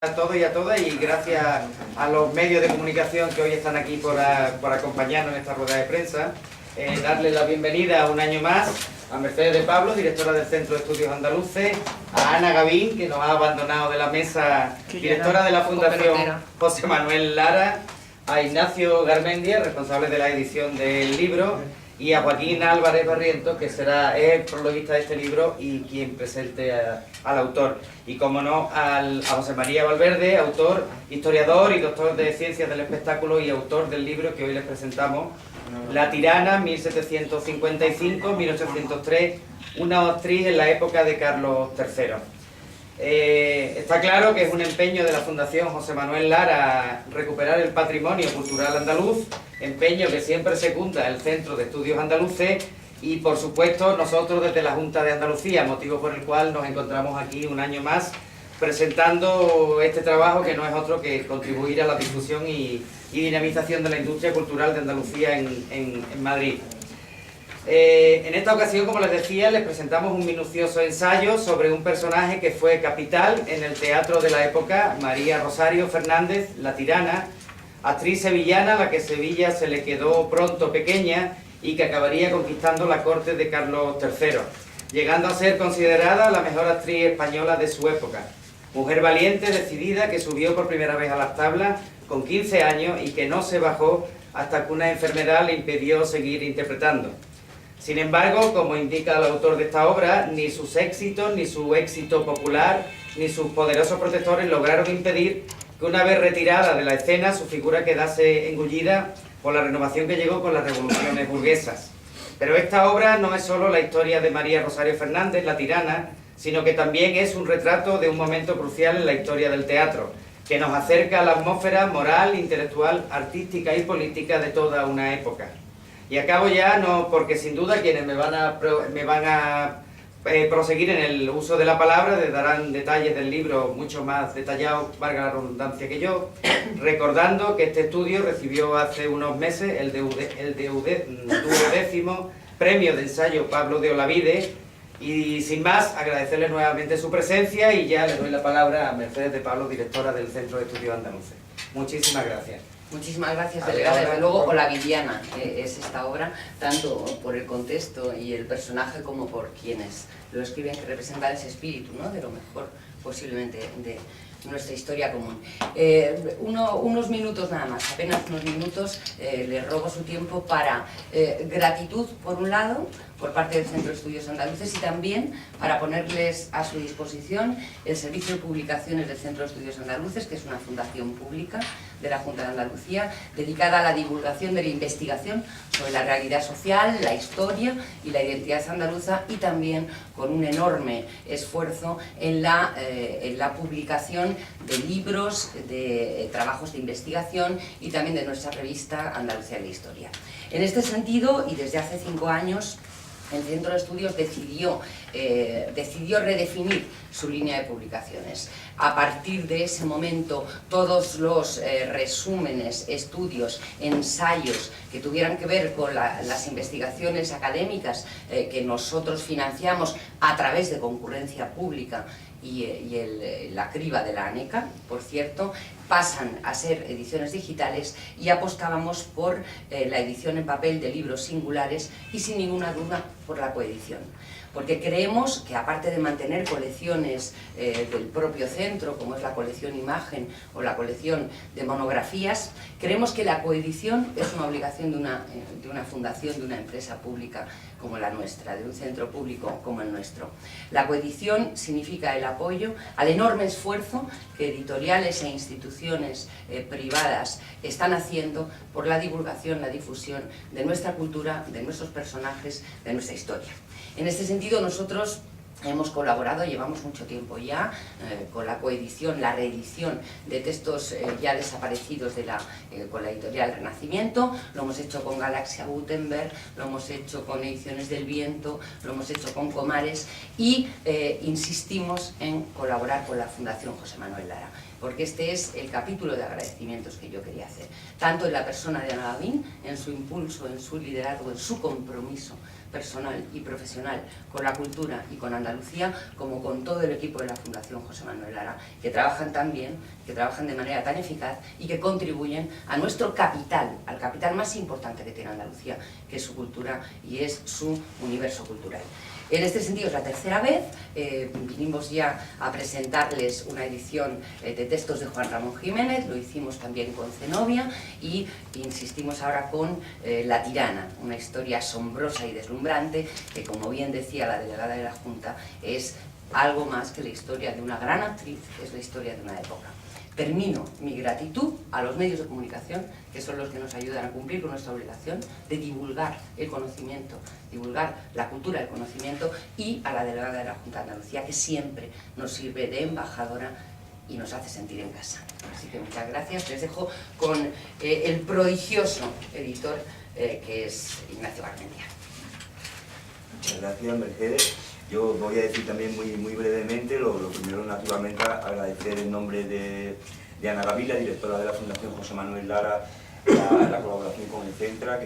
A todos y a todas, y gracias a los medios de comunicación que hoy están aquí por acompañarnos en esta rueda de prensa, darle la bienvenida un año más a Mercedes de Pablo, directora del Centro de Estudios Andaluces, a Ana Gavín, que nos ha abandonado de la mesa, directora de la Fundación José Manuel Lara, a Ignacio Garmendia, responsable de la edición del libro, y a Joaquín Álvarez Barrientos, que será el prologuista de este libro y quien presente al autor. Y como no, a José María Valverde, autor, historiador y doctor de Ciencias del Espectáculo y autor del libro que hoy les presentamos, La tirana, 1755-1803, una actriz en la época de Carlos III. Está claro que es un empeño de la Fundación José Manuel Lara recuperar el patrimonio cultural andaluz, empeño que siempre secunda el Centro de Estudios Andaluces y, por supuesto, nosotros desde la Junta de Andalucía, motivo por el cual nos encontramos aquí un año más presentando este trabajo que no es otro que contribuir a la difusión y dinamización de la industria cultural de Andalucía en Madrid. En esta ocasión, como les decía, les presentamos un minucioso ensayo sobre un personaje que fue capital en el teatro de la época, María Rosario Fernández, la tirana, actriz sevillana a la que Sevilla se le quedó pronto pequeña y que acabaría conquistando la corte de Carlos III, llegando a ser considerada la mejor actriz española de su época. Mujer valiente, decidida, que subió por primera vez a las tablas con 15 años y que no se bajó hasta que una enfermedad le impidió seguir interpretando. Sin embargo, como indica el autor de esta obra, ni sus éxitos, ni su éxito popular, ni sus poderosos protectores lograron impedir que una vez retirada de la escena su figura quedase engullida por la renovación que llegó con las revoluciones burguesas. Pero esta obra no es solo la historia de María Rosario Fernández, la tirana, sino que también es un retrato de un momento crucial en la historia del teatro, que nos acerca a la atmósfera moral, intelectual, artística y política de toda una época. Y acabo ya, no porque sin duda quienes me van a proseguir en el uso de la palabra les darán detalles del libro mucho más detallados, valga la redundancia, que yo, recordando que este estudio recibió hace unos meses el 12º Premio de Ensayo Pablo de Olavide. Y sin más, agradecerles nuevamente su presencia y ya le doy la palabra a Mercedes de Pablo, directora del Centro de Estudios Andaluces. Muchísimas gracias. Muchísimas gracias, delegada. Desde luego, Olavidiana es esta obra, tanto por el contexto y el personaje como por quienes lo escriben, que representan ese espíritu, ¿no?, de lo mejor posiblemente de nuestra historia común. Unos minutos nada más, apenas unos minutos, les robo su tiempo para gratitud, por un lado, por parte del Centro de Estudios Andaluces, y también para ponerles a su disposición el Servicio de Publicaciones del Centro de Estudios Andaluces, que es una fundación pública de la Junta de Andalucía, dedicada a la divulgación de la investigación sobre la realidad social, la historia y la identidad andaluza, y también con un enorme esfuerzo en la publicación de libros, de trabajos de investigación y también de nuestra revista Andalucía en la Historia. En este sentido, y desde hace 5 años, el Centro de Estudios decidió redefinir su línea de publicaciones. A partir de ese momento, todos los resúmenes, estudios, ensayos que tuvieran que ver con las investigaciones académicas que nosotros financiamos a través de concurrencia pública y la criba de la ANECA, por cierto, pasan a ser ediciones digitales, y apostábamos por la edición en papel de libros singulares y, sin ninguna duda, por la coedición. Porque creemos que, aparte de mantener colecciones del propio centro, como es la colección Imagen o la colección de monografías, creemos que la coedición es una obligación de una fundación, de una empresa pública como la nuestra, de un centro público como el nuestro. La coedición significa el apoyo al enorme esfuerzo que editoriales e instituciones privadas están haciendo por la divulgación, la difusión de nuestra cultura, de nuestros personajes, de nuestra historia. En este sentido, nosotros hemos colaborado, llevamos mucho tiempo ya, con la coedición, la reedición de textos ya desaparecidos con la editorial Renacimiento. Lo hemos hecho con Galaxia Gutenberg, lo hemos hecho con Ediciones del Viento, lo hemos hecho con Comares, y insistimos en colaborar con la Fundación José Manuel Lara, porque este es el capítulo de agradecimientos que yo quería hacer, tanto en la persona de Ana Gavín, en su impulso, en su liderazgo, en su compromiso personal y profesional con la cultura y con Andalucía, como con todo el equipo de la Fundación José Manuel Lara, que trabajan tan bien, que trabajan de manera tan eficaz y que contribuyen a nuestro capital, al capital más importante que tiene Andalucía, que es su cultura y es su universo cultural. En este sentido es la tercera vez, vinimos ya a presentarles una edición de textos de Juan Ramón Jiménez, lo hicimos también con Zenobia y insistimos ahora con La tirana, una historia asombrosa y deslumbrante que, como bien decía la delegada de la Junta, es algo más que la historia de una gran actriz, es la historia de una época. Termino mi gratitud a los medios de comunicación, que son los que nos ayudan a cumplir con nuestra obligación de divulgar el conocimiento, divulgar la cultura del conocimiento, y a la delegada de la Junta de Andalucía, que siempre nos sirve de embajadora y nos hace sentir en casa. Así que muchas gracias. Les dejo con el prodigioso editor que es Ignacio Garmendia. Muchas gracias, Mercedes. Yo voy a decir también muy brevemente, lo primero, naturalmente, agradecer en nombre de Ana Gaví, la directora de la Fundación José Manuel Lara, la colaboración con el Centro de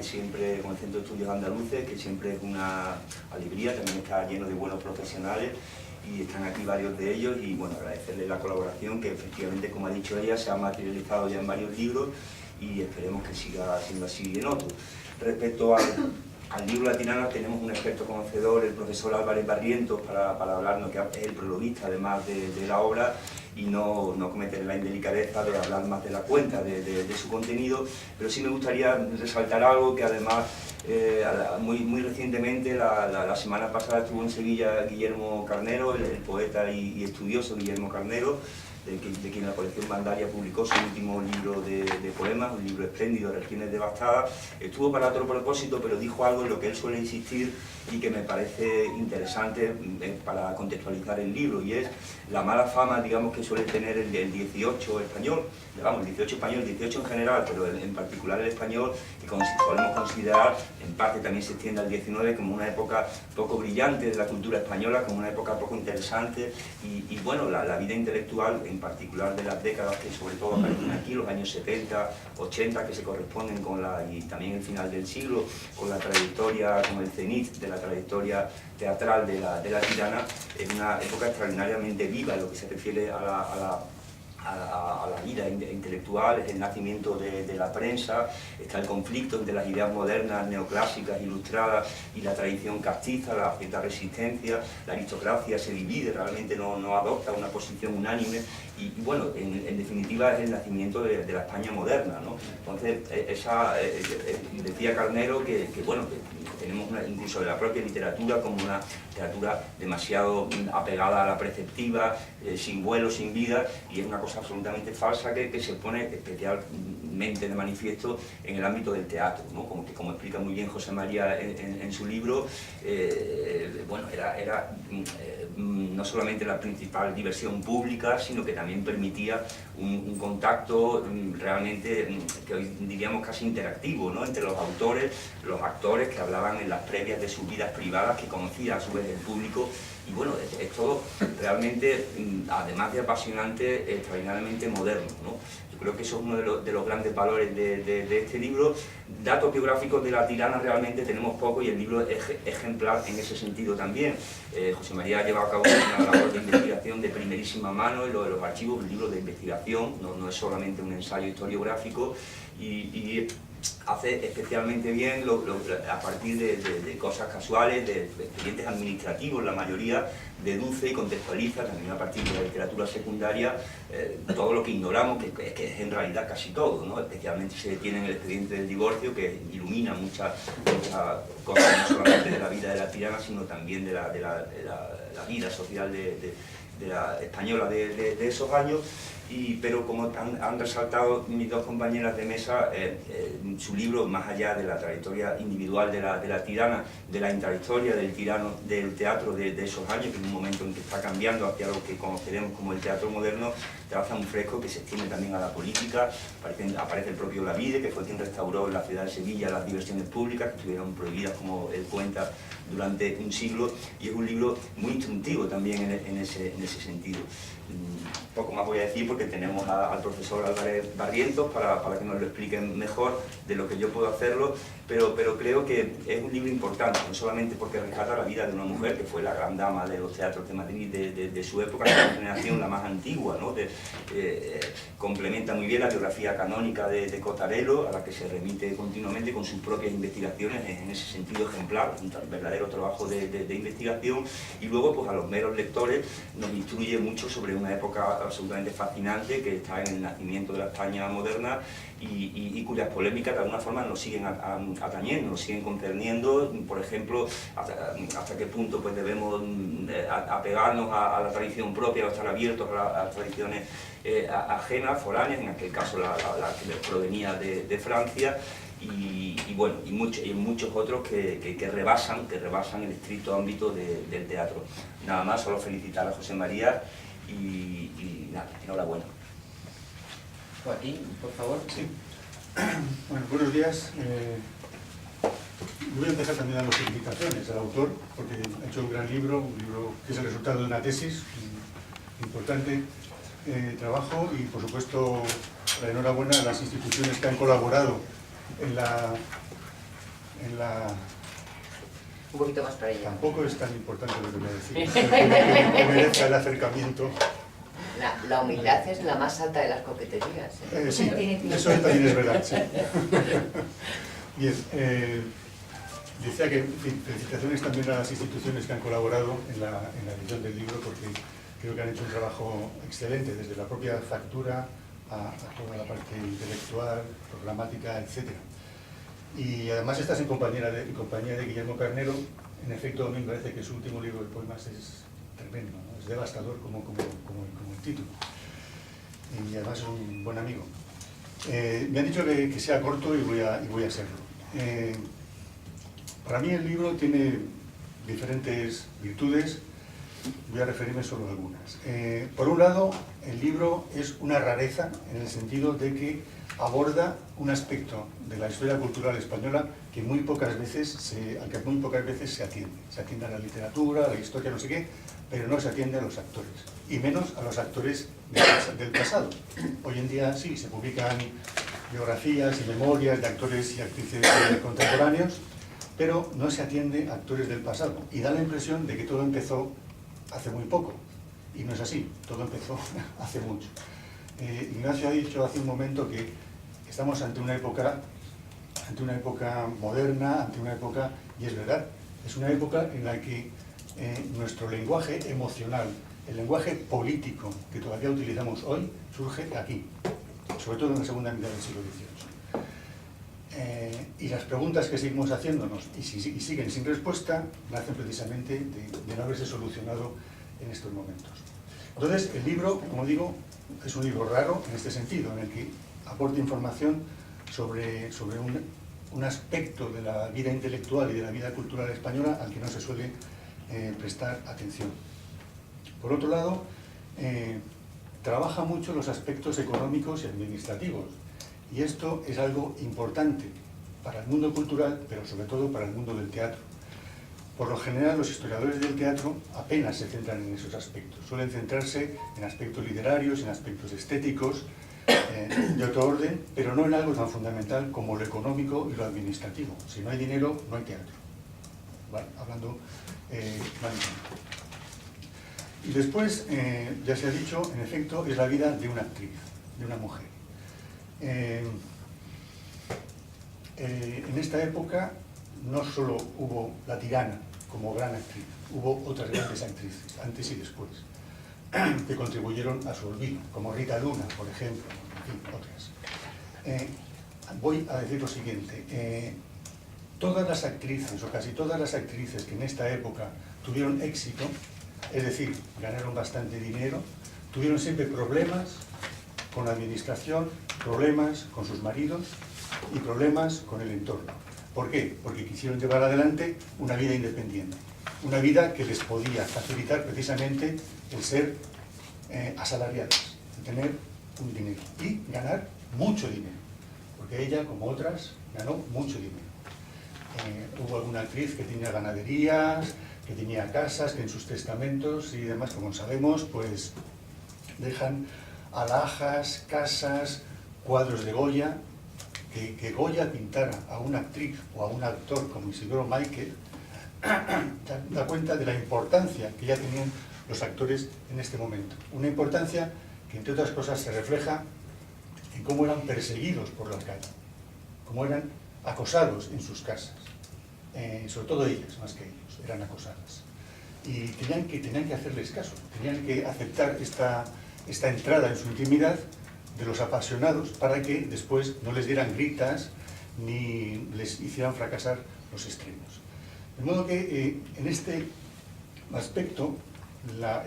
Estudios Andaluces, que siempre es una alegría. También está lleno de buenos profesionales y están aquí varios de ellos, y bueno, agradecerles la colaboración, que efectivamente, como ha dicho ella, se ha materializado ya en varios libros y esperemos que siga siendo así en otros. Respecto al libro La tirana, tenemos un experto conocedor, el profesor Álvarez Barrientos, para hablarnos, que es el prologuista además de la obra, y no cometer la indelicadeza de hablar más de la cuenta, de su contenido, pero sí me gustaría resaltar algo que además muy recientemente, la semana pasada, estuvo en Sevilla Guillermo Carnero, el poeta y estudioso Guillermo Carnero, de quien la colección Bandaria publicó su último libro de poemas, un libro espléndido, Regiones Devastadas. Estuvo para otro propósito, pero dijo algo en lo que él suele insistir y que me parece interesante para contextualizar el libro, y es la mala fama, digamos, que suele tener el 18 español, el 18 español, el 18 en general, pero en particular el español, que solemos considerar, en parte también se extiende al 19, como una época poco brillante de la cultura española, como una época poco interesante, y bueno, la vida intelectual, en particular de las décadas que sobre todo aparecen aquí, los años 70, 80, que se corresponden y también el final del siglo, con la trayectoria, con el cenit de la trayectoria teatral de la tirana, es una época extraordinariamente viva en lo que se refiere a la vida intelectual, es el nacimiento de la prensa, está el conflicto entre las ideas modernas, neoclásicas, ilustradas, y la tradición castiza, la cierta resistencia. La aristocracia se divide, realmente no adopta una posición unánime, y bueno, en definitiva es el nacimiento de la España moderna, ¿no? Entonces, decía Carnero que bueno, que tenemos incluso de la propia literatura como una literatura demasiado apegada a la preceptiva, sin vuelo, sin vida, y es una cosa absolutamente falsa que se pone especialmente de manifiesto en el ámbito del teatro, ¿no? Como explica muy bien José María en su libro, bueno, era no solamente la principal diversión pública, sino que también permitía un contacto realmente, que hoy diríamos casi interactivo, ¿no? Entre los autores, los actores, que hablaban en las previas de sus vidas privadas, que conocía a su vez el público. Y bueno, es todo realmente, además de apasionante, extraordinariamente moderno, ¿no? Yo creo que eso es uno de los grandes valores de este libro. Datos biográficos de la tirana realmente tenemos poco, y el libro es ejemplar en ese sentido también. José María ha llevado a cabo una labor de investigación de primerísima mano en lo de los archivos, un libro de investigación, no es solamente un ensayo historiográfico, y hace especialmente bien a partir de cosas casuales, de expedientes administrativos, la mayoría, deduce y contextualiza también a partir de la literatura secundaria todo lo que ignoramos, que es en realidad casi todo, ¿no? Especialmente se detiene en el expediente del divorcio, que ilumina muchas cosas, no solamente de la vida de la tirana, sino también de la vida social de la española de esos años. Pero como han resaltado mis dos compañeras de mesa, su libro, más allá de la trayectoria individual de la tirana, de la intrahistoria del tirano, del teatro de esos años, que en un momento en que está cambiando hacia lo que conoceremos como el teatro moderno, traza un fresco que se extiende también a la política. Aparece el propio Gavide, que fue quien restauró en la ciudad de Sevilla las diversiones públicas, que estuvieron prohibidas, como él cuenta, durante un siglo, y es un libro muy instructivo también en ese sentido. Poco más voy a decir porque tenemos al profesor Álvarez Barrientos para que nos lo expliquen mejor de lo que yo puedo hacerlo, pero creo que es un libro importante, no solamente porque rescata la vida de una mujer que fue la gran dama de los teatros de Madrid de su época, la generación la más antigua, ¿no? Complementa muy bien la biografía canónica de Cotarelo, a la que se remite continuamente con sus propias investigaciones, en ese sentido ejemplar, un verdadero trabajo de investigación, y luego pues a los meros lectores nos instruye mucho sobre una época absolutamente fascinante que está en el nacimiento de la España moderna y cuyas polémicas de alguna forma nos siguen atañendo, nos siguen concerniendo, por ejemplo, hasta qué punto pues debemos apegarnos a la tradición propia o estar abiertos a las tradiciones ajenas, foráneas, en aquel caso la que provenía de Francia, y bueno, y muchos otros que rebasan el estricto ámbito del teatro. Nada más, solo felicitar a José María y nada, enhorabuena. Joaquín, por favor. Sí. Bueno, buenos días. Voy a empezar también dando felicitaciones al autor, porque ha hecho un gran libro, un libro que es el resultado de una tesis, un importante trabajo, y por supuesto la enhorabuena a las instituciones que han colaborado en la... Un poquito más para ella. Tampoco es tan importante lo que voy a decir, que merezca el acercamiento. La humildad es la más alta de las coqueterías. Sí, eso también es verdad, sí. Bien, decía que felicitaciones también a las instituciones que han colaborado en la edición del libro, porque creo que han hecho un trabajo excelente, desde la propia factura a toda la parte intelectual, programática, etc. Y además estás en compañía de Guillermo Carnero. En efecto, a mí me parece que su último libro de poemas es tremendo, ¿no? Es devastador como el título. Y además es un buen amigo. Me han dicho que sea corto y voy a serlo. Para mí el libro tiene diferentes virtudes, voy a referirme solo a algunas. Por un lado, el libro es una rareza en el sentido de que aborda un aspecto de la historia cultural española al que muy pocas veces se atiende. Se atiende a la literatura, a la historia, no sé qué, pero no se atiende a los actores, y menos a los actores del pasado. Hoy en día sí, se publican biografías y memorias de actores y actrices contemporáneos, pero no se atiende a actores del pasado, y da la impresión de que todo empezó hace muy poco, y no es así, todo empezó hace mucho. Ignacio ha dicho hace un momento que estamos ante una época moderna, ante una época, y es verdad, es una época en la que nuestro lenguaje emocional, el lenguaje político que todavía utilizamos hoy, surge aquí, sobre todo en la segunda mitad del siglo XVIII. Y las preguntas que seguimos haciéndonos y siguen sin respuesta nacen precisamente de no haberse solucionado en estos momentos. Entonces, el libro, como digo, es un libro raro en este sentido, en el que aporta información sobre un aspecto de la vida intelectual y de la vida cultural española al que no se suele prestar atención. Por otro lado, trabaja mucho los aspectos económicos y administrativos, y esto es algo importante para el mundo cultural, pero sobre todo para el mundo del teatro. Por lo general, los historiadores del teatro apenas se centran en esos aspectos. Suelen centrarse en aspectos literarios, en aspectos estéticos, de otro orden, pero no en algo tan fundamental como lo económico y lo administrativo. Si no hay dinero, no hay teatro. ¿Vale? Hablando y después, ya se ha dicho, en efecto, es la vida de una actriz, de una mujer. En esta época no solo hubo la tirana como gran actriz, hubo otras grandes actrices, antes y después, que contribuyeron a su olvido, como Rita Luna, por ejemplo, en fin, otras. Voy a decir lo siguiente, todas las actrices, o casi todas las actrices que en esta época tuvieron éxito, es decir, ganaron bastante dinero, tuvieron siempre problemas con la administración, problemas con sus maridos y problemas con el entorno. ¿Por qué? Porque quisieron llevar adelante una vida independiente, una vida que les podía facilitar precisamente el ser asalariadas, el tener un dinero y ganar mucho dinero, porque ella, como otras, ganó mucho dinero. Hubo alguna actriz que tenía ganaderías, que tenía casas, que en sus testamentos y demás, como sabemos, pues dejan alhajas, casas, cuadros de Goya. Que Goya pintara a una actriz o a un actor como Isidoro Michael da cuenta de la importancia que ya tenían los actores en este momento. Una importancia que, entre otras cosas, se refleja en cómo eran perseguidos por la calle, cómo eran acosados en sus casas, sobre todo ellas, más que ellos, eran acosadas. Y tenían que hacerles caso, tenían que aceptar esta entrada en su intimidad de los apasionados para que después no les dieran gritas ni les hicieran fracasar los extremos. De modo que en este aspecto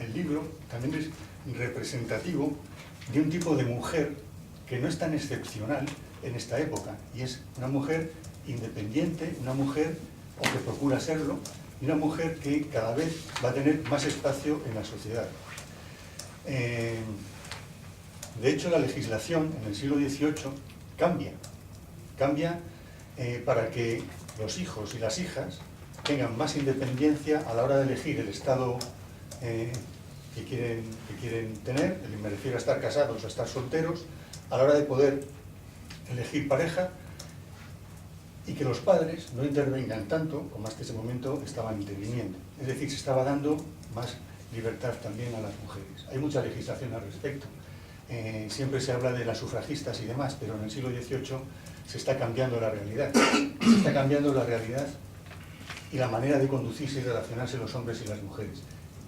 el libro también es representativo de un tipo de mujer que no es tan excepcional en esta época, y es una mujer independiente, una mujer o que procura serlo, y una mujer que cada vez va a tener más espacio en la sociedad. De hecho, la legislación en el siglo XVIII cambia para que los hijos y las hijas tengan más independencia a la hora de elegir el estado que quieren tener, me refiero a estar casados o a estar solteros, a la hora de poder elegir pareja, y que los padres no intervengan tanto como hasta ese momento estaban interviniendo. Es decir, se estaba dando más libertad también a las mujeres. Hay mucha legislación al respecto. Siempre se habla de las sufragistas y demás, pero en el siglo XVIII se está cambiando la realidad. Se está cambiando la realidad y la manera de conducirse y relacionarse los hombres y las mujeres,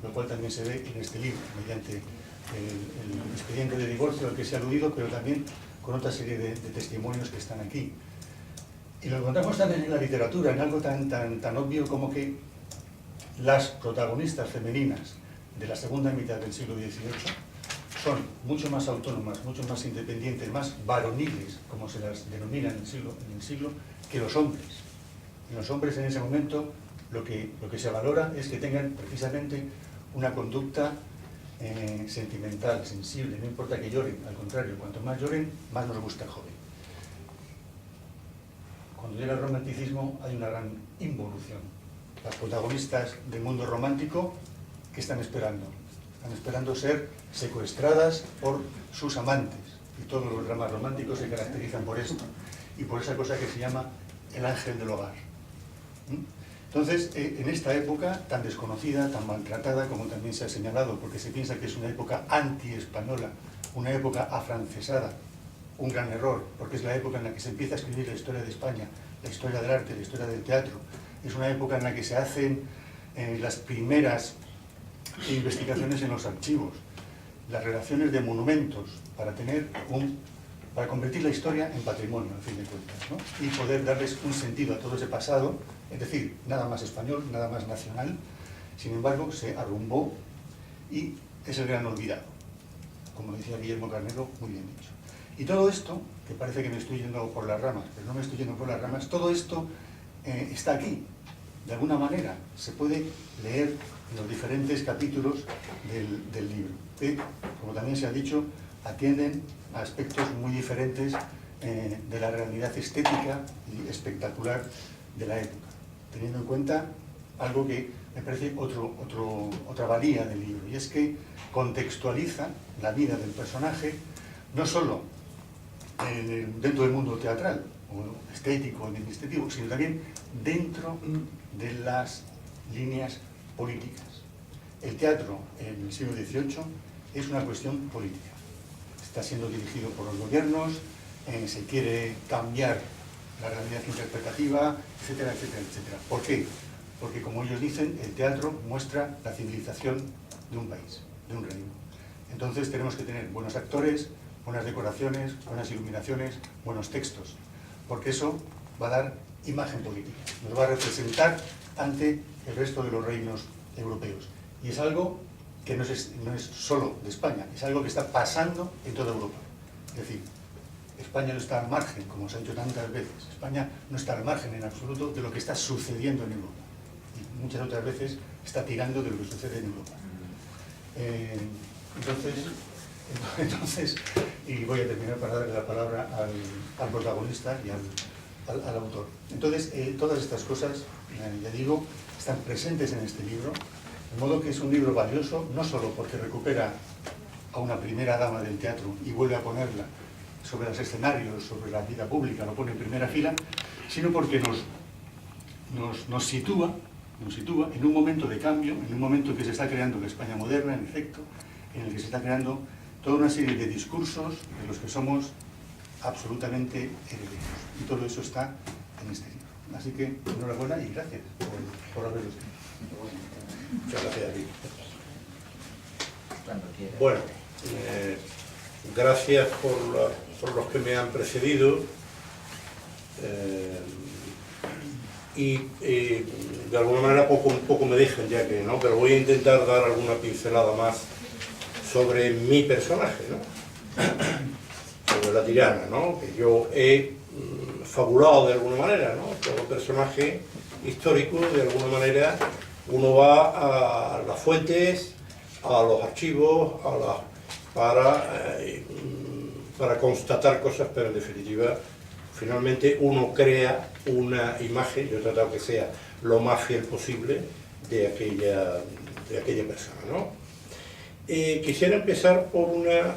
lo cual también se ve en este libro, mediante el expediente de divorcio al que se ha aludido, pero también con otra serie de testimonios que están aquí. Y lo encontramos también en la literatura, en algo tan obvio como que las protagonistas femeninas de la segunda mitad del siglo XVIII son mucho más autónomas, mucho más independientes, más varoniles, como se las denomina en el siglo, que los hombres. Y los hombres en ese momento lo que se valora es que tengan precisamente una conducta sentimental, sensible, no importa que lloren, al contrario, cuanto más lloren, más nos gusta el joven. Cuando llega el romanticismo hay una gran involución. Las protagonistas del mundo romántico, ¿qué están esperando? Están esperando ser secuestradas por sus amantes. Y todos los dramas románticos se caracterizan por esto. Y por esa cosa que se llama el ángel del hogar. Entonces, en esta época tan desconocida, tan maltratada, como también se ha señalado, porque se piensa que es una época anti-española, una época afrancesada, un gran error, porque es la época en la que se empieza a escribir la historia de España, la historia del arte, la historia del teatro. Es una época en la que se hacen las primeras investigaciones en los archivos, las relaciones de monumentos, para convertir la historia en patrimonio, al fin de cuentas, ¿no? Y poder darles un sentido a todo ese pasado, es decir, nada más español, nada más nacional. Sin embargo, se arrumbó y es el gran olvidado, como decía Guillermo Carnero, muy bien dicho. Y todo esto, que parece que me estoy yendo por las ramas, pero no me estoy yendo por las ramas, todo esto está aquí. De alguna manera se puede leer en los diferentes capítulos del libro, que, como también se ha dicho, atienden a aspectos muy diferentes de la realidad estética y espectacular de la época, teniendo en cuenta algo que me parece otra valía del libro, y es que contextualiza la vida del personaje no solo dentro del mundo teatral, o estético, o administrativo, sino también dentro de las líneas políticas. El teatro en el siglo XVIII es una cuestión política. Está siendo dirigido por los gobiernos, se quiere cambiar la realidad interpretativa, etcétera, etcétera, etcétera. ¿Por qué? Porque, como ellos dicen, el teatro muestra la civilización de un país, de un reino. Entonces tenemos que tener buenos actores, buenas decoraciones, buenas iluminaciones, buenos textos, porque eso va a dar imagen política, nos va a representar ante el resto de los reinos europeos. Y es algo que no es solo de España, es algo que está pasando en toda Europa. Es decir, España no está al margen, como se ha dicho tantas veces. España no está al margen en absoluto de lo que está sucediendo en Europa. Y muchas otras veces está tirando de lo que sucede en Europa. Entonces, y voy a terminar para darle la palabra al protagonista y al autor. Entonces, todas estas cosas, ya digo, están presentes en este libro, de modo que es un libro valioso, no solo porque recupera a una primera dama del teatro y vuelve a ponerla sobre los escenarios, sobre la vida pública, lo pone en primera fila, sino porque nos sitúa en un momento de cambio, en un momento en que se está creando la España moderna, en efecto, en el que se está creando toda una serie de discursos de los que somos absolutamente herederos. Y todo eso está en este libro. Así que enhorabuena y gracias por haberlo hecho. Muchas gracias a ti. Cuando quiera. Bueno, gracias por los que me han precedido y de alguna manera un poco me dejan ya que, ¿no? Pero voy a intentar dar alguna pincelada más sobre mi personaje, ¿no? Sobre la tirana, ¿no? Que yo he fabulado de alguna manera, ¿no? Todo personaje histórico, de alguna manera, uno va a las fuentes, a los archivos, para constatar cosas, pero en definitiva, finalmente uno crea una imagen, yo he tratado que sea lo más fiel posible de aquella persona, ¿no? Quisiera empezar por una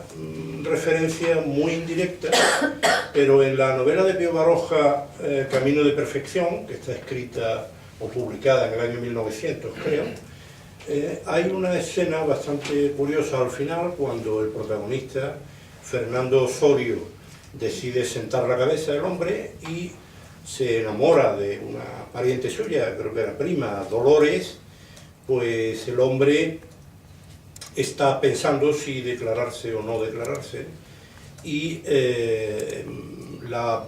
referencia muy indirecta, pero en la novela de Pío Baroja, Camino de Perfección, que está escrita o publicada en el año 1900, creo, hay una escena bastante curiosa al final, cuando el protagonista, Fernando Osorio, decide sentar la cabeza del hombre y se enamora de una pariente suya, creo que era prima, Dolores. Pues el hombre está pensando si declararse o no declararse y la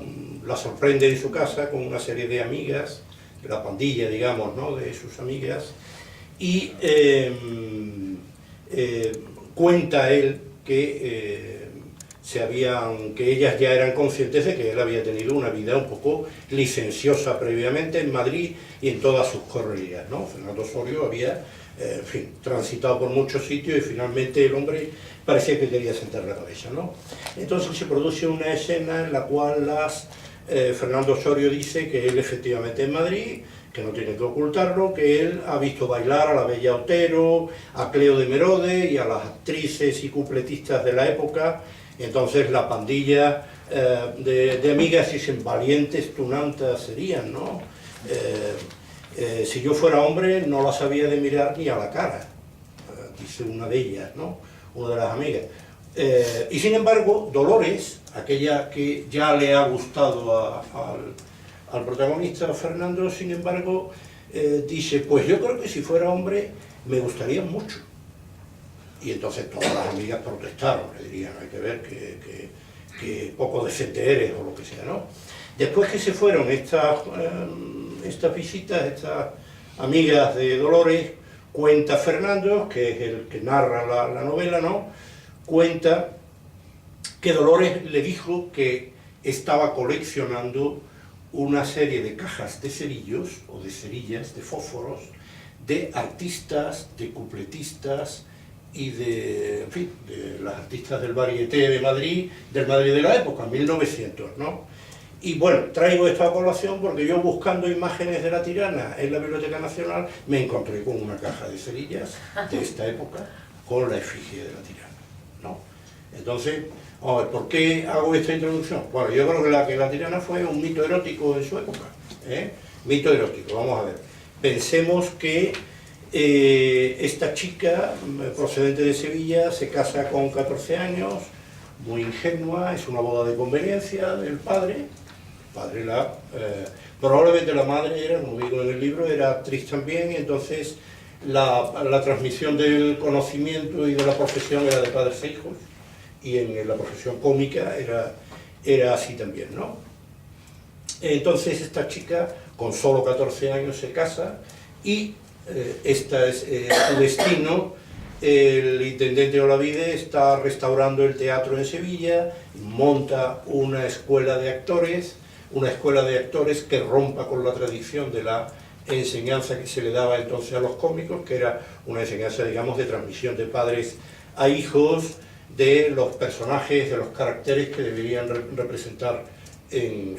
sorprende en su casa con una serie de amigas, de la pandilla, digamos, ¿no? De sus amigas, y cuenta él que que ellas ya eran conscientes de que él había tenido una vida un poco licenciosa previamente en Madrid y en todas sus correrías, ¿no? Fernando Osorio había, en fin, transitado por muchos sitios y finalmente el hombre parecía que quería sentar la cabeza, ¿no? Entonces se produce una escena en la cual Fernando Osorio dice que él efectivamente en Madrid, que no tiene que ocultarlo, que él ha visto bailar a la bella Otero, a Cleo de Merode y a las actrices y cupletistas de la época. Entonces la pandilla de amigas dicen, valientes tunantas serían, ¿no? Si yo fuera hombre no las había de mirar ni a la cara, dice una de ellas, ¿no? Una de las amigas. Y sin embargo, Dolores, aquella que ya le ha gustado al protagonista, Fernando, sin embargo, dice, pues yo creo que si fuera hombre me gustaría mucho. Y entonces todas las amigas protestaron, le dirían, hay que ver que poco decente eres o lo que sea, ¿no? Después que se fueron estas visitas, estas amigas de Dolores, cuenta Fernando, que es el que narra la novela, ¿no? Cuenta que Dolores le dijo que estaba coleccionando una serie de cajas de cerillos, o de cerillas, de fósforos, de artistas, de cupletistas, y en fin, de las artistas del varieté de Madrid, del Madrid de la época, 1900, ¿no? Y bueno, traigo esta a colación porque yo buscando imágenes de la tirana en la Biblioteca Nacional me encontré con una caja de cerillas de esta época con la efigie de la tirana, ¿no? Entonces, vamos a ver, ¿por qué hago esta introducción? Bueno, yo creo que la tirana fue un mito erótico en su época, ¿eh? Mito erótico, vamos a ver. Pensemos que esta chica, procedente de Sevilla, se casa con 14 años, muy ingenua, es una boda de conveniencia del padre. Probablemente la madre era, como digo en el libro, era actriz también, y entonces la transmisión del conocimiento y de la profesión era de padres e hijos, y en la profesión cómica era así también, ¿no? Entonces esta chica, con solo 14 años, se casa y este es su destino. El intendente Olavide está restaurando el teatro en Sevilla, monta una escuela de actores que rompa con la tradición de la enseñanza que se le daba entonces a los cómicos, que era una enseñanza, digamos, de transmisión de padres a hijos, de los personajes, de los caracteres que deberían representar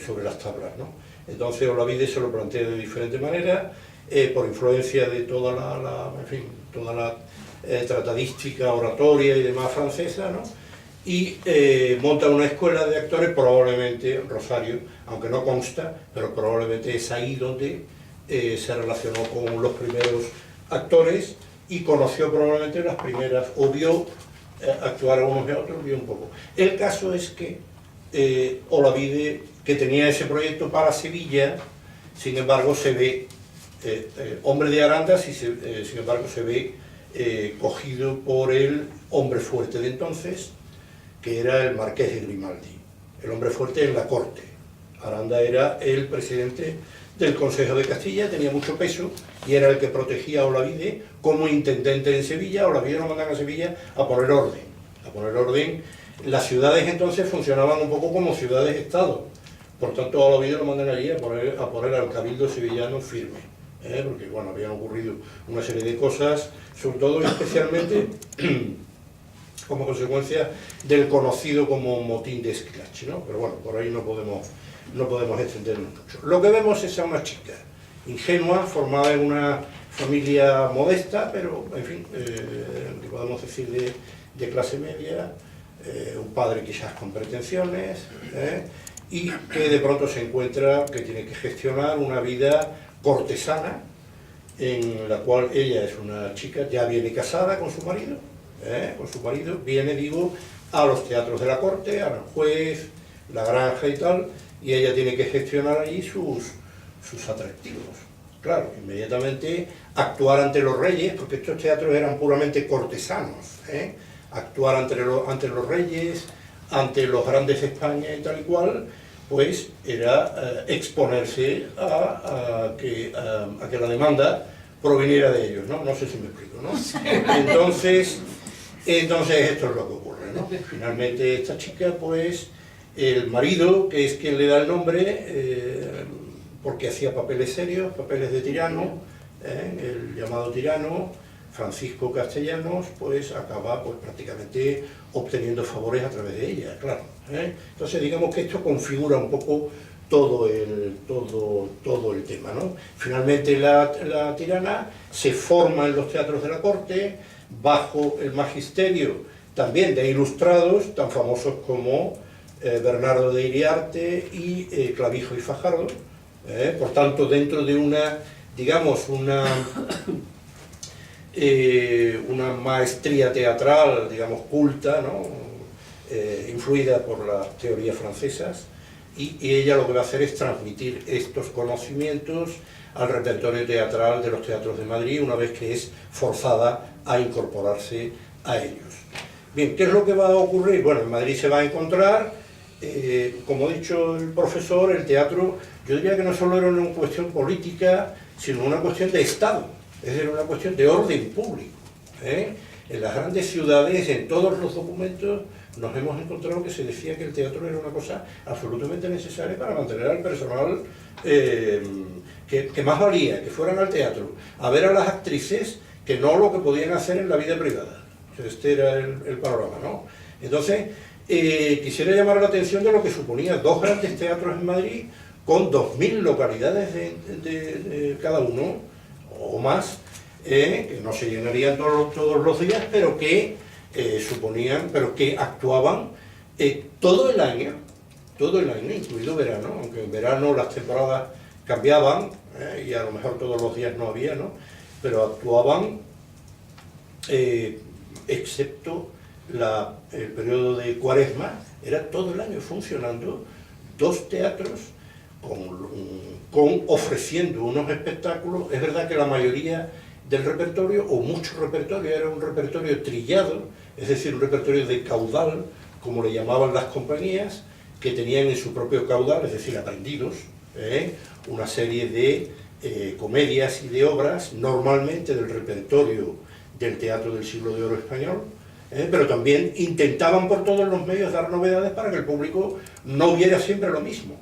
sobre las tablas, ¿no? Entonces Olavide se lo plantea de diferente manera, por influencia de toda la tratadística, oratoria y demás francesa, ¿no? Y monta una escuela de actores, probablemente Rosario, aunque no consta, pero probablemente es ahí donde se relacionó con los primeros actores y conoció probablemente las primeras, o vio actuar a unos y a otros, vio un poco. El caso es que Olavide, que tenía ese proyecto para Sevilla, sin embargo se ve hombre de Arandas y sin embargo se ve cogido por el hombre fuerte de entonces, que era el marqués de Grimaldi, el hombre fuerte en la corte. Aranda era el presidente del Consejo de Castilla, tenía mucho peso y era el que protegía a Olavide como intendente en Sevilla. Olavide lo mandan a Sevilla a poner orden. Las ciudades entonces funcionaban un poco como ciudades-estado, por tanto a Olavide lo mandan allí a poner al cabildo sevillano firme, porque bueno, habían ocurrido una serie de cosas, sobre todo y especialmente como consecuencia del conocido como motín de Esquilache, ¿no? Pero bueno, por ahí no podemos extendernos mucho. Lo que vemos es a una chica ingenua, formada en una familia modesta, pero en fin, que podemos decir de clase media, un padre quizás con pretensiones, y que de pronto se encuentra que tiene que gestionar una vida cortesana, en la cual ella es una chica, ya viene casada con su marido, viene, digo, a los teatros de la corte, a Aranjuez, La Granja y tal, y ella tiene que gestionar allí sus atractivos. Claro, inmediatamente actuar ante los reyes, porque estos teatros eran puramente cortesanos, actuar ante los reyes, ante los grandes de España y tal y cual, pues era exponerse a que la demanda proviniera de ellos, ¿no? No sé si me explico, ¿no? Entonces esto es lo que ocurre, ¿no? Finalmente esta chica, pues, el marido, que es quien le da el nombre, porque hacía papeles serios, papeles de tirano, el llamado tirano, Francisco Castellanos, pues acaba pues, prácticamente obteniendo favores a través de ella, claro. Entonces digamos que esto configura un poco todo el tema, ¿no? Finalmente la tirana se forma en los teatros de la corte, bajo el magisterio también de ilustrados, tan famosos como Bernardo de Iriarte y Clavijo y Fajardo, por tanto dentro de una, digamos, una maestría teatral, digamos, culta, ¿no? Influida por las teorías francesas, y ella lo que va a hacer es transmitir estos conocimientos al repertorio teatral de los teatros de Madrid, una vez que es forzada a incorporarse a ellos. Bien, ¿qué es lo que va a ocurrir? Bueno, en Madrid se va a encontrar, como ha dicho el profesor, el teatro, yo diría que no solo era una cuestión política, sino una cuestión de Estado, es decir, una cuestión de orden público. En las grandes ciudades, en todos los documentos, nos hemos encontrado que se decía que el teatro era una cosa absolutamente necesaria para mantener al personal que más valía, que fueran al teatro, a ver a las actrices, que no lo que podían hacer en la vida privada. Este era el panorama, ¿no? Entonces, quisiera llamar la atención de lo que suponía 2 grandes teatros en Madrid, con 2000 localidades de cada uno, o más, que no se llenarían todos los días, pero que actuaban todo el año, incluido verano, aunque en verano las temporadas cambiaban, y a lo mejor todos los días no había, ¿no? Pero actuaban, excepto el periodo de Cuaresma, era todo el año funcionando 2 teatros ofreciendo unos espectáculos. Es verdad que la mayoría del repertorio, o mucho repertorio, era un repertorio trillado, es decir, un repertorio de caudal, como le llamaban las compañías, que tenían en su propio caudal, es decir, aprendidos, una serie de comedias y de obras, normalmente del repertorio del teatro del siglo de oro español, pero también intentaban por todos los medios dar novedades para que el público no viera siempre lo mismo.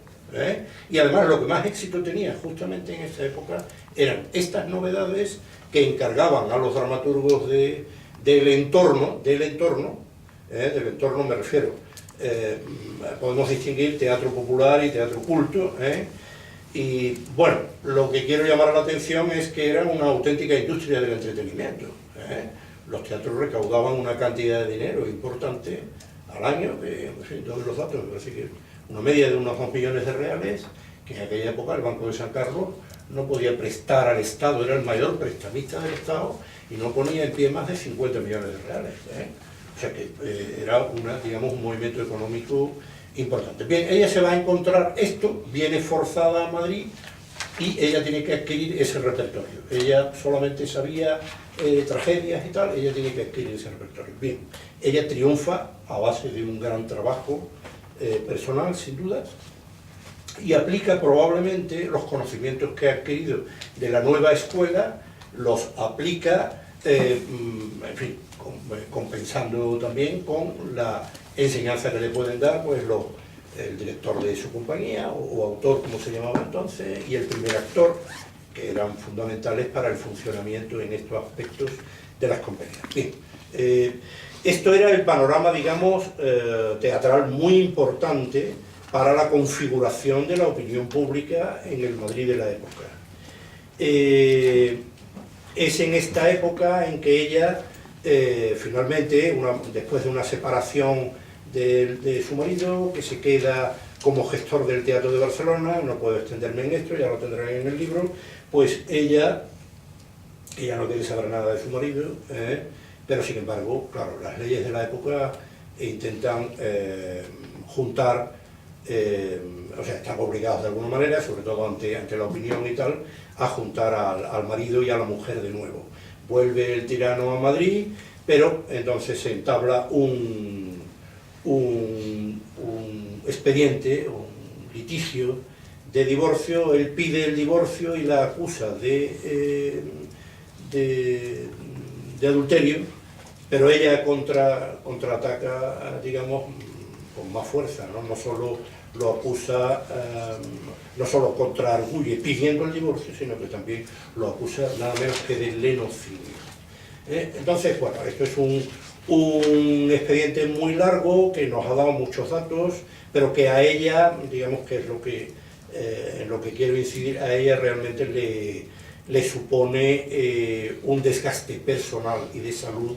Y además lo que más éxito tenía justamente en esta época eran estas novedades que encargaban a los dramaturgos del entorno me refiero, podemos distinguir teatro popular y teatro culto, y bueno, lo que quiero llamar la atención es que era una auténtica industria del entretenimiento. los teatros recaudaban una cantidad de dinero importante al año, que en fin, todos los datos, me parece que una media de unos 2 millones de reales, que en aquella época el Banco de San Carlos no podía prestar al Estado, era el mayor prestamista del Estado, y no ponía en pie más de 50 millones de reales. O sea que era digamos, un movimiento económico importante. Bien, ella se va a encontrar esto, viene forzada a Madrid, y ella tiene que adquirir ese repertorio. Ella solamente sabía tragedias y tal, ella tiene que adquirir ese repertorio. Bien, ella triunfa a base de un gran trabajo personal, sin duda, y aplica probablemente los conocimientos que ha adquirido de la nueva escuela, los aplica, en fin, compensando también con la enseñanza que le pueden dar pues el director de su compañía, o autor, como se llamaba entonces, y el primer actor, que eran fundamentales para el funcionamiento en estos aspectos de las compañías. Bien, esto era el panorama, digamos, teatral muy importante para la configuración de la opinión pública en el Madrid de la época. Es en esta época en que ella, finalmente, después de una separación de su marido, que se queda como gestor del Teatro de Barcelona, no puedo extenderme en esto, ya lo tendrán en el libro, pues ella no quiere saber nada de su marido, pero sin embargo, claro, las leyes de la época intentan juntar, o sea, están obligados de alguna manera, sobre todo ante la opinión y tal, a juntar al marido y a la mujer de nuevo. Vuelve el tirano a Madrid, pero entonces se entabla un expediente, un litigio de divorcio. Él pide el divorcio y la acusa de adulterio, pero ella contraataca, digamos, con más fuerza, ¿no? No solo lo acusa, no solo contraarguye pidiendo el divorcio, sino que también lo acusa nada menos que de lenocidio. Entonces, bueno, esto es un expediente muy largo que nos ha dado muchos datos, pero que a ella, digamos que es en lo que quiero incidir, a ella realmente le supone un desgaste personal y de salud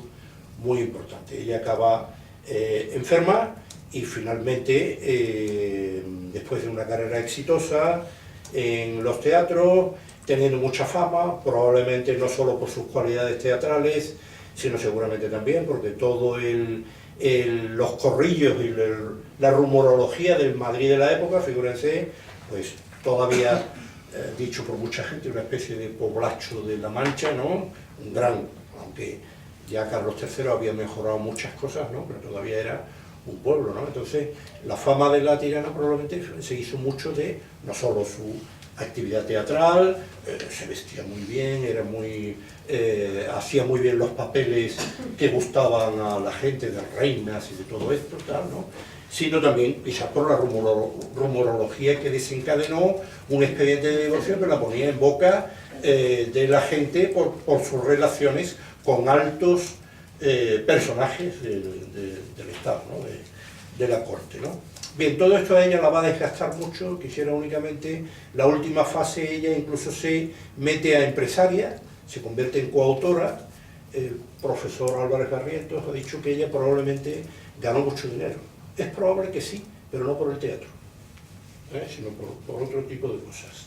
muy importante. Ella acaba enferma y finalmente, después de una carrera exitosa en los teatros, teniendo mucha fama, probablemente no solo por sus cualidades teatrales, sino seguramente también porque todo los corrillos y la rumorología del Madrid de la época, figúrense, pues todavía, dicho por mucha gente, una especie de poblacho de La Mancha, ¿no? Un gran, aunque ya Carlos III había mejorado muchas cosas, ¿no? Pero todavía era un pueblo, ¿no? Entonces, la fama de la tirana probablemente se hizo mucho de, no solo su actividad teatral, se vestía muy bien, hacía muy bien los papeles que gustaban a la gente, de reinas y de todo esto, tal, ¿no? Sino también, quizás por la rumorología que desencadenó un expediente de divorcio que la ponía en boca de la gente por sus relaciones con altos personajes del Estado, ¿no? de la corte, ¿no? Bien, todo esto a ella la va a desgastar mucho. Quisiera únicamente, la última fase, ella incluso se mete a empresaria, se convierte en coautora. El profesor Álvarez Barrientos ha dicho que ella probablemente ganó mucho dinero. Es probable que sí, pero no por el teatro, sino por otro tipo de cosas.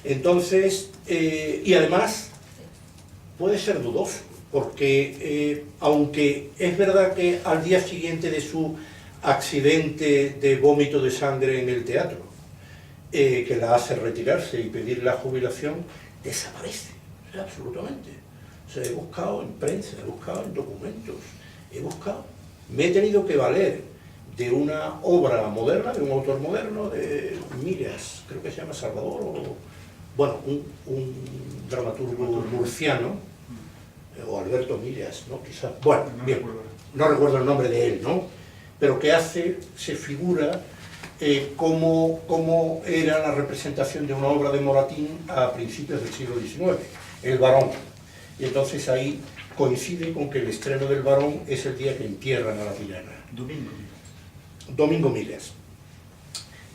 Entonces, y además, puede ser dudoso, porque aunque es verdad que al día siguiente de su accidente de vómito de sangre en el teatro, que la hace retirarse y pedir la jubilación, desaparece, absolutamente. O sea, he buscado en prensa, he buscado en documentos, me he tenido que valer de una obra moderna, de un autor moderno, de Miras, creo que se llama Salvador, bueno, un dramaturgo murciano, o Alberto Miras, ¿no? Quizás, bueno, bien, no recuerdo el nombre de él, ¿no? Pero que se figura cómo era la representación de una obra de Moratín a principios del siglo XIX, El Barón. Y entonces ahí coincide con que el estreno del Barón es el día que entierran a la tirana. Domingo Miles.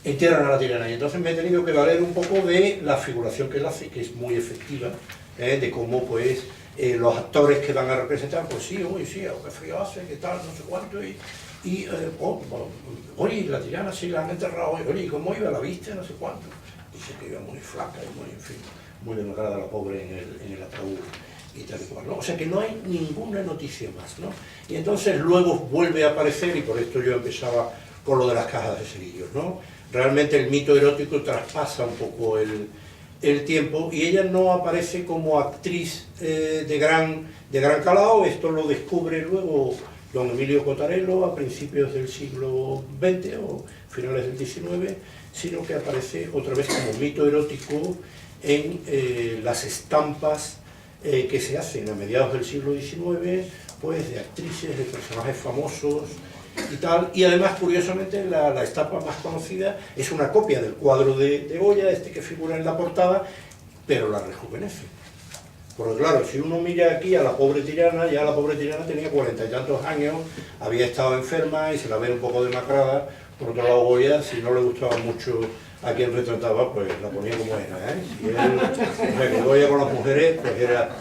Entierran a la tirana. Y entonces me he tenido que valer un poco de la figuración que él hace, que es muy efectiva, de cómo pues los actores que van a representar, pues sí, uy, sí, qué frío hace, qué tal, no sé cuánto, oye, la tirana sí la han enterrado hoy, oye, ¿y cómo iba? ¿La viste? No sé cuánto. Dice que iba muy flaca y muy, en fin, muy demacrada la pobre en el ataúd y tal y cual, ¿no? O sea que no hay ninguna noticia más, ¿no? Y entonces luego vuelve a aparecer, y por esto yo empezaba con lo de las cajas de cerillos, ¿no? Realmente el mito erótico traspasa un poco el tiempo, y ella no aparece como actriz de gran calado. Esto lo descubre luego don Emilio Cotarello a principios del siglo XX o finales del XIX, sino que aparece otra vez como mito erótico en las estampas que se hacen a mediados del siglo XIX, pues de actrices, de personajes famosos y tal. Y además, curiosamente, la estampa más conocida es una copia del cuadro de Goya, este que figura en la portada, pero la rejuvenece. Porque claro, si uno mira aquí a la pobre tirana, ya la pobre tirana tenía 40 y tantos años, había estado enferma y se la ve un poco demacrada. Por otro lado, Goya, si no le gustaba mucho a quien retrataba, pues la ponía como era, ¿eh? Si él, Goya con las mujeres, pues era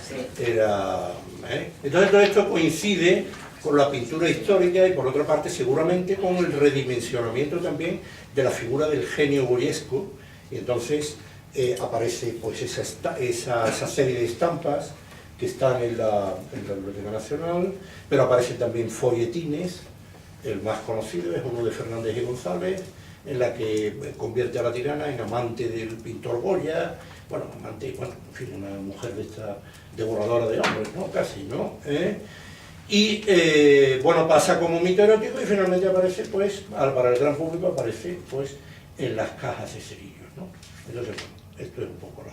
Entonces todo esto coincide con la pintura histórica y, por otra parte, seguramente con el redimensionamiento también de la figura del genio goyesco. Y entonces aparece pues esa serie de estampas que están en la Biblioteca Nacional, pero aparecen también folletines. El más conocido es uno de Fernández y González, en la que convierte a la tirana en amante del pintor Goya, bueno, amante, bueno, en fin, una mujer de esta devoradora de hombres, ¿no? Casi, ¿no? Bueno, pasa como mito erótico y finalmente aparece, pues, para el gran público aparece, pues, en las cajas de cerillos, ¿no? Entonces, bueno, esto es un poco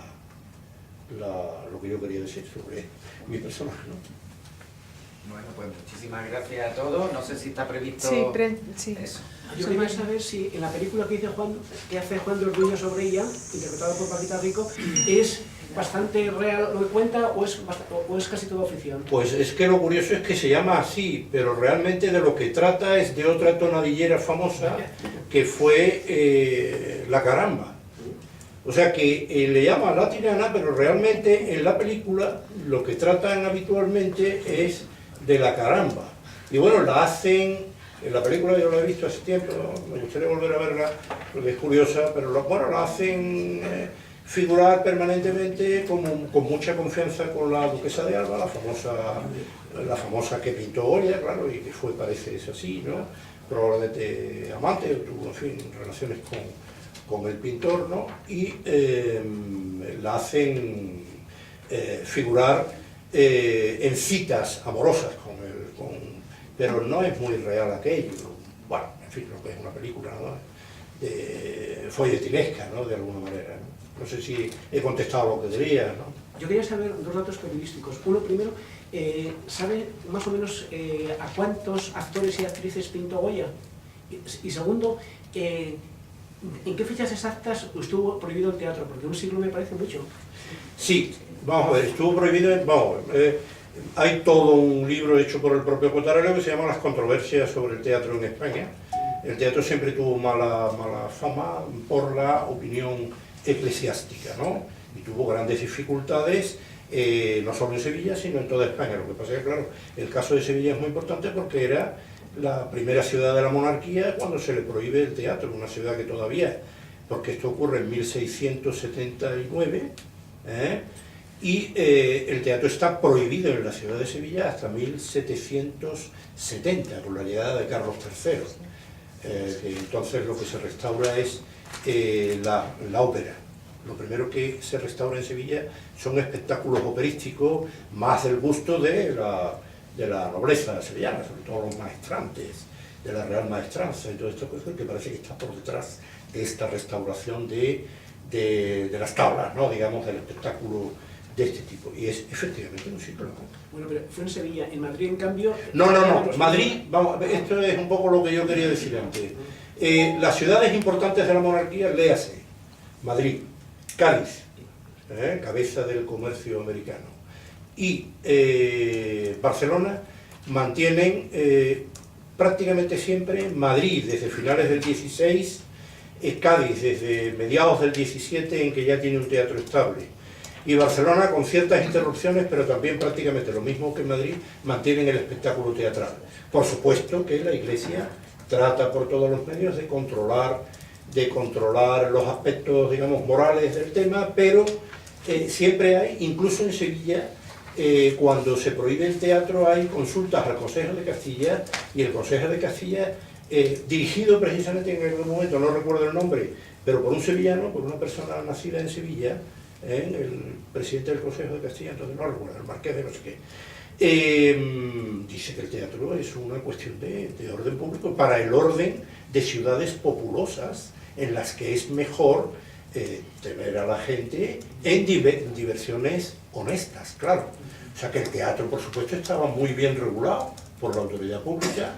lo que yo quería decir sobre mi personaje, ¿no? Bueno, pues muchísimas gracias a todos. No sé si está previsto Sí. eso. Yo quería saber si en la película que hace Juan de Orduña sobre ella, interpretada por Paquita Rico, es bastante real lo que cuenta o es casi toda ficción. Pues es que lo curioso es que se llama así, pero realmente de lo que trata es de otra tonadillera famosa que fue La Caramba. O sea que le llama La Tirana, pero realmente en la película lo que tratan habitualmente es de La Caramba. Y bueno, la hacen, en la película yo la he visto hace tiempo, me gustaría volver a verla porque es curiosa, pero la hacen figurar permanentemente con mucha confianza con la duquesa de Alba, la famosa que pintó Goya, claro, y que fue, parece, es así, ¿no? Probablemente amante, tuvo, en fin, relaciones con el pintor, ¿no? Y la hacen figurar en citas amorosas pero no es muy real aquello. Bueno, en fin, lo que es una película, ¿no? Folletinesca, ¿no? De alguna manera, ¿no? No sé si he contestado lo que diría, ¿no? Yo quería saber dos datos periodísticos. Uno, primero, ¿sabe más o menos a cuántos actores y actrices pintó Goya? Y segundo, ¿en qué fechas exactas estuvo prohibido el teatro? Porque un siglo me parece mucho. Sí, vamos a ver, estuvo prohibido, hay todo un libro hecho por el propio Cotarello que se llama Las controversias sobre el teatro en España. El teatro siempre tuvo mala fama por la opinión eclesiástica, ¿no? Y tuvo grandes dificultades, no solo en Sevilla, sino en toda España. Lo que pasa es que, claro, el caso de Sevilla es muy importante porque era la primera ciudad de la monarquía cuando se le prohíbe el teatro, una ciudad que todavía, porque esto ocurre en 1679, y el teatro está prohibido en la ciudad de Sevilla hasta 1770, con la llegada de Carlos III. Entonces lo que se restaura es la ópera. Lo primero que se restaura en Sevilla son espectáculos operísticos más del gusto de la nobleza sevillana, sobre todo los maestrantes, de la Real Maestranza y todo esto, que parece que está por detrás de esta restauración de las tablas, ¿no? Digamos, del espectáculo de este tipo. Y es efectivamente un ciclo. Bueno, pero fue en Sevilla. En Madrid, en cambio... No. Madrid, vamos, esto es un poco lo que yo quería decir antes. Las ciudades importantes de la monarquía, léase, Madrid, Cádiz, cabeza del comercio americano, y Barcelona, mantienen prácticamente siempre Madrid desde finales del 16, Cádiz desde mediados del 17 en que ya tiene un teatro estable, Y Barcelona, con ciertas interrupciones, pero también prácticamente lo mismo que Madrid, mantienen el espectáculo teatral. Por supuesto que la Iglesia trata por todos los medios de controlar los aspectos, digamos, morales del tema, pero siempre hay, incluso en Sevilla, cuando se prohíbe el teatro, hay consultas al Consejo de Castilla, y el Consejo de Castilla, dirigido precisamente en aquel momento, no recuerdo el nombre, pero por un sevillano, por una persona nacida en Sevilla, el presidente del Consejo de Castilla, entonces no recuerdo, el marqués de no sé qué, dice que el teatro es una cuestión de orden público para el orden de ciudades populosas, en las que es mejor tener a la gente en diversiones honestas, claro. O sea que el teatro, por supuesto, estaba muy bien regulado por la autoridad pública,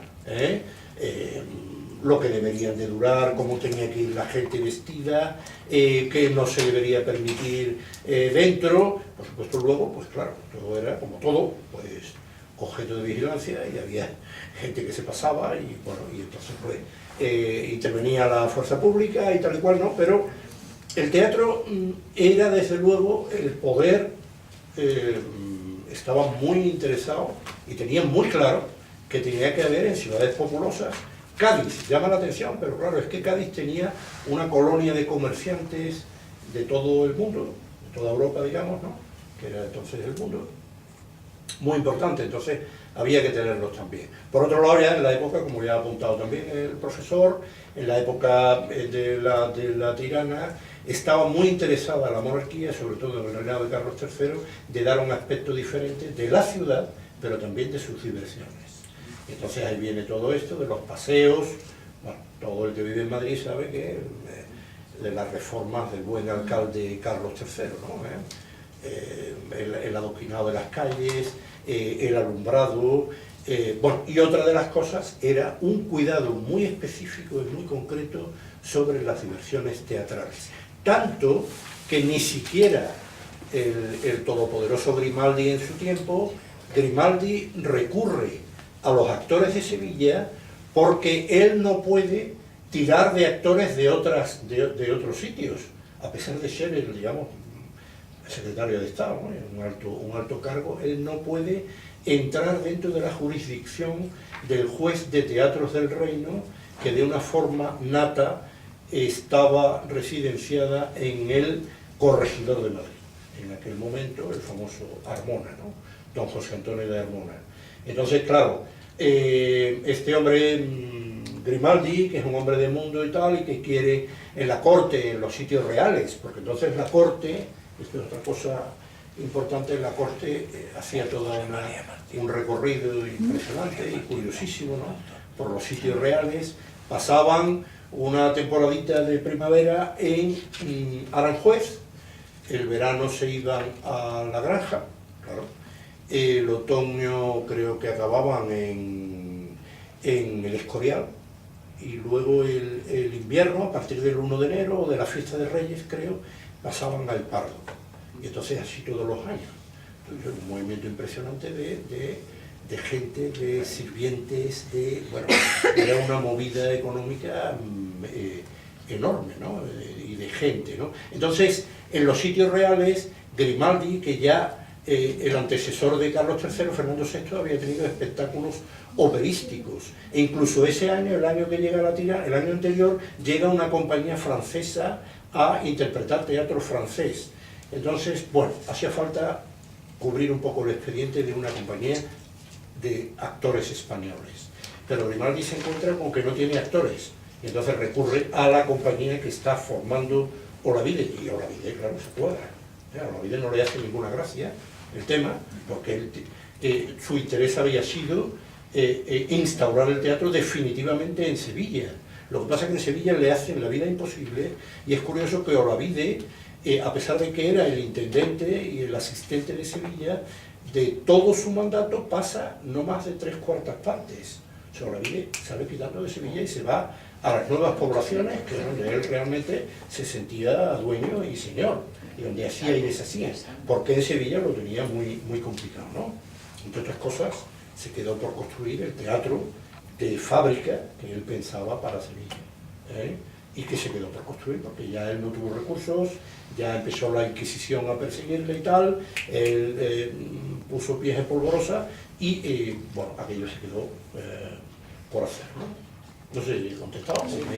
lo que deberían de durar, cómo tenía que ir la gente vestida, qué no se debería permitir dentro. Por supuesto, luego, pues claro, todo era, como todo, pues objeto de vigilancia, y había gente que se pasaba, y bueno, y entonces pues intervenía la fuerza pública y tal y cual, ¿no? Pero el teatro era, desde luego, el poder estaba muy interesado y tenía muy claro que tenía que haber en ciudades populosas. Cádiz llama la atención, pero claro, es que Cádiz tenía una colonia de comerciantes de todo el mundo, de toda Europa, digamos, ¿no? Que era entonces el mundo, muy importante, entonces había que tenerlos también. Por otro lado, ya en la época, como ya ha apuntado también el profesor, en la época de la tirana, estaba muy interesada la monarquía, sobre todo en el reinado de Carlos III, de dar un aspecto diferente de la ciudad, pero también de sus diversiones. Entonces ahí viene todo esto de los paseos. Bueno, todo el que vive en Madrid sabe que de las reformas del buen alcalde Carlos III, ¿no? El adoctrinado de las calles, el alumbrado, bueno, y otra de las cosas era un cuidado muy específico y muy concreto sobre las diversiones teatrales. Tanto que ni siquiera el todopoderoso Grimaldi en su tiempo, Grimaldi recurre a los actores de Sevilla porque él no puede tirar de actores de otros sitios, a pesar de ser el, digamos, secretario de Estado, ¿no? un alto cargo. Él no puede entrar dentro de la jurisdicción del juez de teatros del reino, que de una forma nata estaba residenciada en el corregidor de Madrid, en aquel momento el famoso Armona, ¿no? Don José Antonio de Armona. Entonces, claro, este hombre Grimaldi, que es un hombre de mundo y tal, y que quiere en la corte, en los sitios reales, porque entonces la corte, esto es otra cosa importante, la corte hacía todo un recorrido impresionante y curiosísimo, ¿no? Por los sitios reales, pasaban una temporadita de primavera en Aranjuez, el verano se iban a la Granja, claro. El otoño creo que acababan en el Escorial, y luego el invierno, a partir del 1 de enero o de la fiesta de Reyes, creo, pasaban al Pardo. Y entonces así todos los años. Entonces, un movimiento impresionante de gente, de sirvientes, bueno, era una movida económica enorme, ¿no? Y de gente, ¿no? Entonces, en los sitios reales, Grimaldi, que ya el antecesor de Carlos III, Fernando VI, había tenido espectáculos operísticos, e incluso ese año, el año que llega la tirana, el año anterior, llega una compañía francesa a interpretar teatro francés. Entonces, bueno, hacía falta cubrir un poco el expediente de una compañía de actores españoles, pero Grimaldi se encuentra con que no tiene actores, y entonces recurre a la compañía que está formando Olavide, y Olavide, claro, se cuadra. A Olavide no le hace ninguna gracia el tema, porque su interés había sido instaurar el teatro definitivamente en Sevilla. Lo que pasa es que en Sevilla le hacen la vida imposible, y es curioso que Olavide, a pesar de que era el intendente y el asistente de Sevilla, de todo su mandato pasa no más de 3/4 partes. O sea, Olavide sale quitando de Sevilla y se va a las nuevas poblaciones, que es donde él realmente se sentía dueño y señor, y donde hacía y deshacía, porque en Sevilla lo tenía muy, muy complicado, ¿no? Entre otras cosas, se quedó por construir el teatro de fábrica que él pensaba para Sevilla, y que se quedó por construir, porque ya él no tuvo recursos, ya empezó la Inquisición a perseguirle y tal, él puso pies en polvorosa y bueno, aquello se quedó por hacer, ¿no? No sé si he contestado.